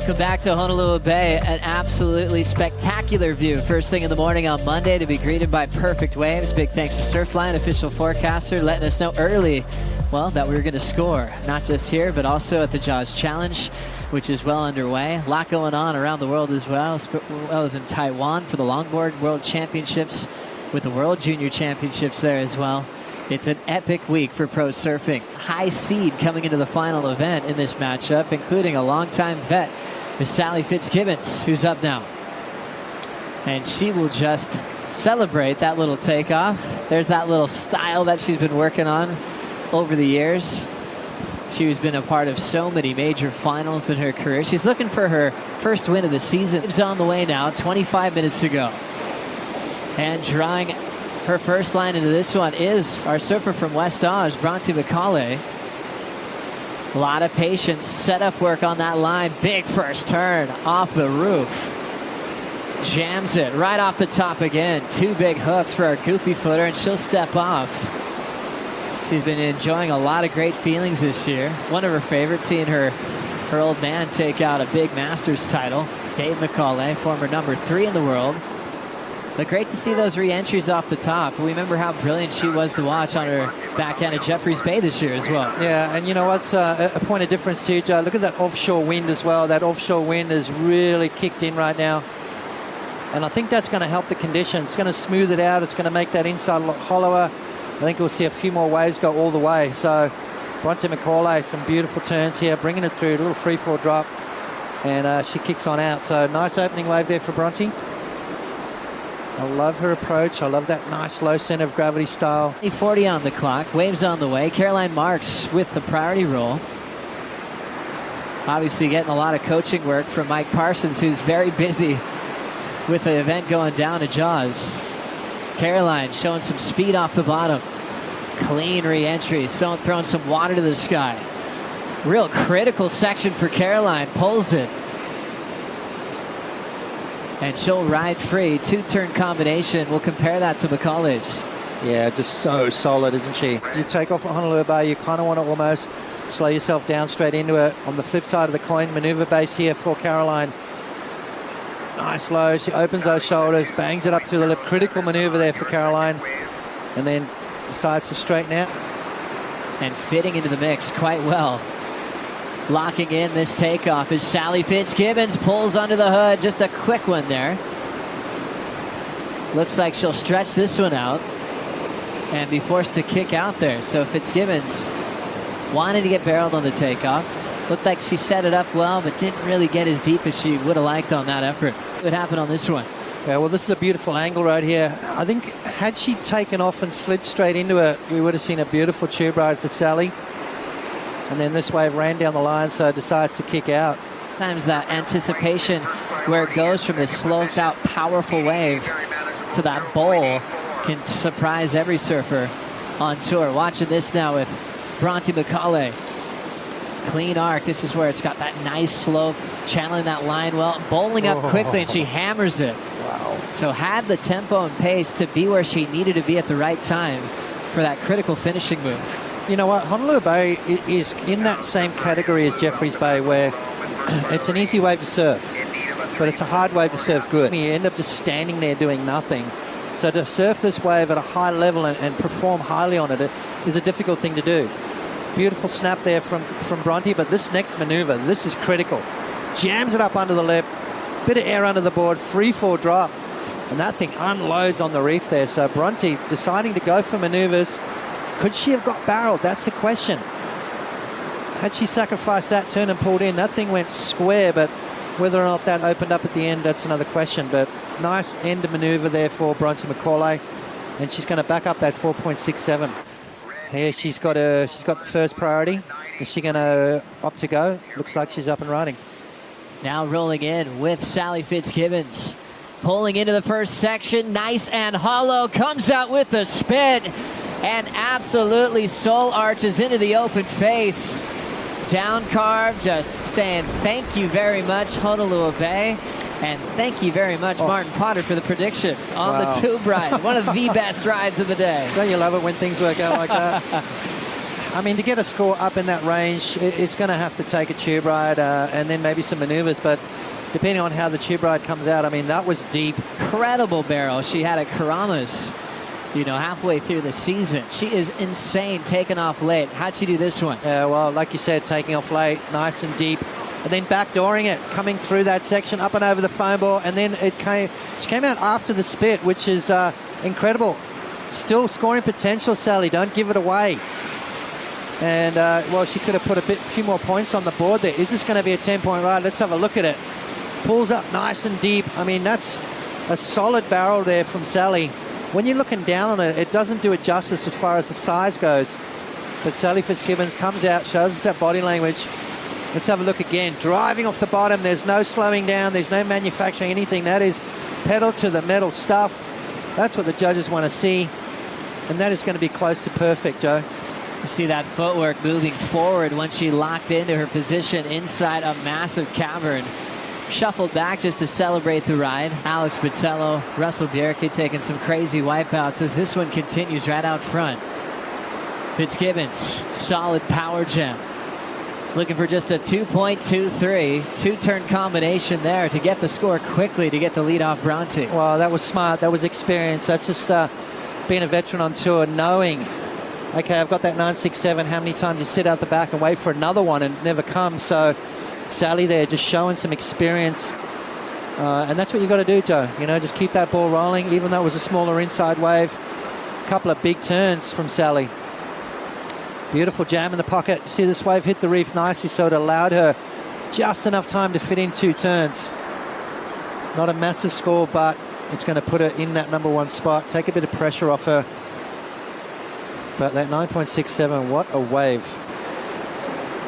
Welcome back to Honolulu Bay. An absolutely spectacular view first thing in the morning on Monday to be greeted by perfect waves. Big thanks to Surfline, official forecaster, letting us know early, well, that we were going to score, not just here, but also at the Jaws Challenge, which is well underway. A lot going on around the world as well as in Taiwan for the Longboard World Championships, with the World Junior Championships there as well. It's an epic week for pro surfing. High seed coming into the final event in this matchup, including a longtime vet, Miss Sally Fitzgibbons, who's up now. And she will just celebrate that little takeoff. There's that little style that she's been working on over the years. She's been a part of so many major finals in her career. She's looking for her first win of the season. It's on the way now, 25 minutes to go. And drawing her first line into this one is our surfer from West Oz, Bronte Macaulay. A lot of patience, setup work on that line. Big first turn off the roof. Jams it right off the top again. Two big hooks for our goofy footer, and she'll step off. She's been enjoying a lot of great feelings this year. One of her favorites, seeing her old man take out a big Masters title. Dave Macaulay, former number 3 in the world. But great to see those re-entries off the top. We remember how brilliant she was to watch on her backhand at Jeffreys Bay this year as well. Yeah, and you know what's a point of difference too, Joe? Look at that offshore wind as well. That offshore wind is really kicked in right now. And I think that's going to help the conditions. It's going to smooth it out. It's going to make that inside a lot hollower. I think we'll see a few more waves go all the way. So Bronte Macaulay, some beautiful turns here, bringing it through, a little free-fall drop. And she kicks on out. So nice opening wave there for Bronte. I love her approach. I love that nice low center of gravity style. 40 on the clock. Waves on the way. Caroline Marks with the priority roll. Obviously getting a lot of coaching work from Mike Parsons, who's very busy with the event going down at Jaws. Caroline showing some speed off the bottom. Clean re-entry. So throwing some water to the sky. Real critical section for Caroline. Pulls it. And she'll ride free. Two-turn combination. We'll compare that to Macaulay's. Yeah, just so solid, isn't she? You take off at Honolulu Bay, you kind of want to almost slow yourself down straight into it. On the flip side of the coin, maneuver base here for Caroline. Nice low. She opens those shoulders, bangs it up through the lip. Critical maneuver there for Caroline. And then decides to straighten out. And fitting into the mix quite well. Locking in this takeoff is Sally Fitzgibbons. Pulls under the hood. Just a quick one there. Looks like she'll stretch this one out and be forced to kick out there. So Fitzgibbons wanted to get barreled on the takeoff. Looked like she set it up well, but didn't really get as deep as she would have liked on that effort. What happened on this one? Yeah, well, this is a beautiful angle right here. I think had she taken off and slid straight into it, we would have seen a beautiful tube ride for Sally. And then this wave ran down the line, so it decides to kick out. Sometimes that anticipation where it goes from this sloped out powerful wave to that bowl can surprise every surfer on tour. Watching this now with Bronte Macaulay. Clean arc. This is where it's got that nice slope, channeling that line well, bowling up quickly, and she hammers it. Wow. So had the tempo and pace to be where she needed to be at the right time for that critical finishing move. You know what, Honolulu Bay is in that same category as Jeffreys Bay, where it's an easy wave to surf, but it's a hard wave to surf good. You end up just standing there doing nothing. So to surf this wave at a high level and perform highly on it is a difficult thing to do. Beautiful snap there from Bronte, but this next maneuver, this is critical. Jams it up under the lip, bit of air under the board, free fall drop, and that thing unloads on the reef there. So Bronte deciding to go for maneuvers. Could she have got barreled? That's the question. Had she sacrificed that turn and pulled in, that thing went square, but whether or not that opened up at the end, that's another question. But nice end maneuver there for Bronte Macaulay, and she's going to back up that 4.67. Here she's got the first priority. Is she going to opt to go? Looks like she's up and running. Now rolling in with Sally Fitzgibbons. Pulling into the first section, nice and hollow, comes out with the spin. And absolutely soul arches into the open face. Down carve, just saying thank you very much, Honolulu Bay. And thank you very much, Martin Potter, for the prediction on the tube ride. One of the best rides of the day. Don't you love it when things work out like that? I mean, to get a score up in that range, it's going to have to take a tube ride and then maybe some maneuvers. But depending on how the tube ride comes out, I mean, that was deep. Incredible barrel. She had a Karamas, halfway through the season. She is insane, taking off late. How'd she do this one? Yeah, well, like you said, taking off late, nice and deep. And then backdooring it, coming through that section, up and over the foam ball. And then she came out after the spit, which is incredible. Still scoring potential, Sally. Don't give it away. And, well, she could have put a few more points on the board there. Is this going to be a 10-point ride? Let's have a look at it. Pulls up nice and deep. I mean, that's a solid barrel there from Sally. When you're looking down on it, it doesn't do it justice as far as the size goes. But Sally Fitzgibbons comes out, shows us that body language. Let's have a look again. Driving off the bottom. There's no slowing down. There's no manufacturing anything. That is pedal to the metal stuff. That's what the judges want to see. And that is going to be close to perfect, Joe. You see that footwork moving forward once she locked into her position inside a massive cavern. Shuffled back just to celebrate the ride. Alex Bitello, Russell Bjerke taking some crazy wipeouts as this one continues right out front. Fitzgibbons, solid power gem. Looking for just a 2.23, two-turn combination there to get the score quickly to get the lead off Bronte. Well, that was smart. That was experience. That's just being a veteran on tour, knowing, okay, I've got that 967. How many times you sit out the back and wait for another one and it never comes? So Sally there just showing some experience. And that's what you got to do, Joe. Just keep that ball rolling, even though it was a smaller inside wave. A couple of big turns from Sally. Beautiful jam in the pocket. See this wave hit the reef nicely, so it allowed her just enough time to fit in 2 turns. Not a massive score, but it's going to put her in that number 1 spot. Take a bit of pressure off her. But that 9.67, what a wave.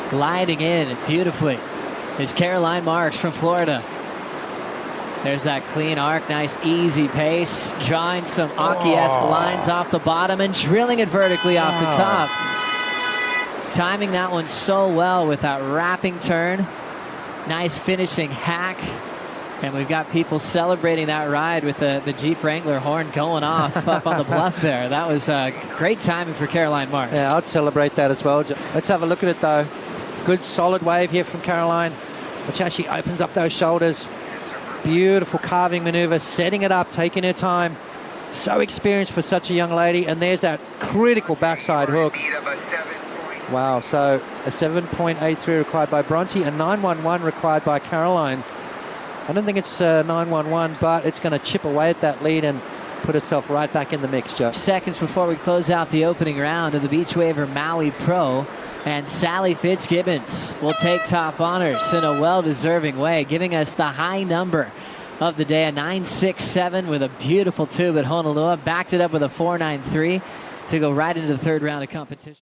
Gliding in beautifully is Caroline Marks from Florida. There's that clean arc, nice easy pace. Drawing some Aki-esque lines off the bottom and drilling it vertically off the top. Timing that one so well with that wrapping turn. Nice finishing hack. And we've got people celebrating that ride with the Jeep Wrangler horn going off up on the bluff there. That was great timing for Caroline Marks. Yeah, I'd celebrate that as well. Let's have a look at it, though. Good solid wave here from Caroline, which actually opens up those shoulders. Beautiful carving maneuver, setting it up, taking her time. So experienced for such a young lady. And there's that critical backside hook. Wow, so a 7.83 required by Bronte, a 9.11 required by Caroline. I don't think it's 9.11, but it's going to chip away at that lead and put herself right back in the mix, Joe. Seconds before we close out the opening round of the Beachwaver Maui Pro, and Sally Fitzgibbons will take top honors in a well-deserving way, giving us the high number of the day, a 9.67 with a beautiful tube at Honolulu. Backed it up with a 4.93 to go right into the 3rd round of competition.